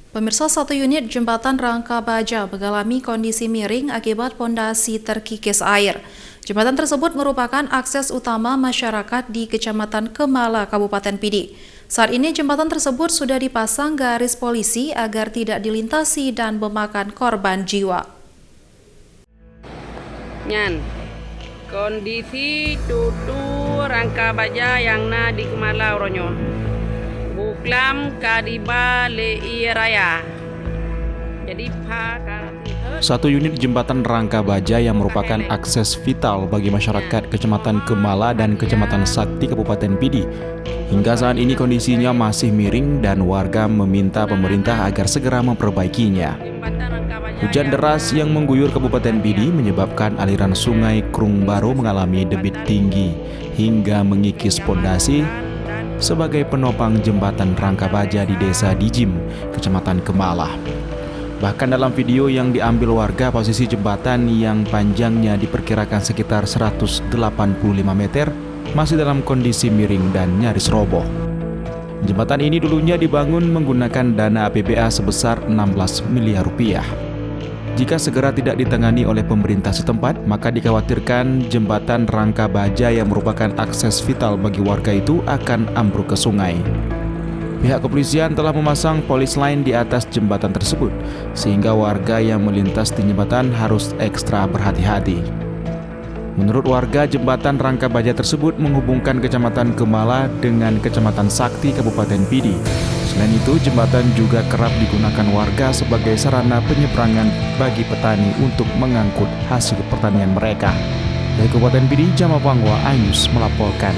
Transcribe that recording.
Pemirsa, satu unit jembatan Rangka Baja mengalami kondisi miring akibat pondasi terkikis air. Jembatan tersebut merupakan akses utama masyarakat di Kecamatan Kemala, Kabupaten Pidi. Saat ini jembatan tersebut sudah dipasang garis polisi agar tidak dilintasi dan memakan korban jiwa. Nyan, kondisi tutu Rangka Baja yang na di Kemala Oronyo. Buklam Kadiba Lei Raya. Jadi satu unit jembatan Rangka Baja yang merupakan akses vital bagi masyarakat Kecamatan Kemala dan Kecamatan Sakti Kabupaten Pidi. Hingga saat ini kondisinya masih miring dan warga meminta pemerintah agar segera memperbaikinya. Hujan deras yang mengguyur Kabupaten Pidi menyebabkan aliran sungai Krung Baro mengalami debit tinggi hingga mengikis pondasi sebagai penopang jembatan Rangka Baja di Desa Dijim, Kecamatan Kemala. Bahkan dalam video yang diambil warga, posisi jembatan yang panjangnya diperkirakan sekitar 185 meter masih dalam kondisi miring dan nyaris roboh. Jembatan ini dulunya dibangun menggunakan dana APBA sebesar 16 miliar rupiah. Jika segera tidak ditangani oleh pemerintah setempat, maka dikhawatirkan jembatan Rangka Baja yang merupakan akses vital bagi warga itu akan ambruk ke sungai. Pihak kepolisian telah memasang polis lain di atas jembatan tersebut, sehingga warga yang melintas di jembatan harus ekstra berhati-hati. Menurut warga, jembatan Rangka Baja tersebut menghubungkan Kecamatan Kemala dengan Kecamatan Sakti Kabupaten Pidi. Selain itu, jembatan juga kerap digunakan warga sebagai sarana penyeberangan bagi petani untuk mengangkut hasil pertanian mereka. Dari Kabupaten Pidi, Jamapangwa, Ainus melaporkan.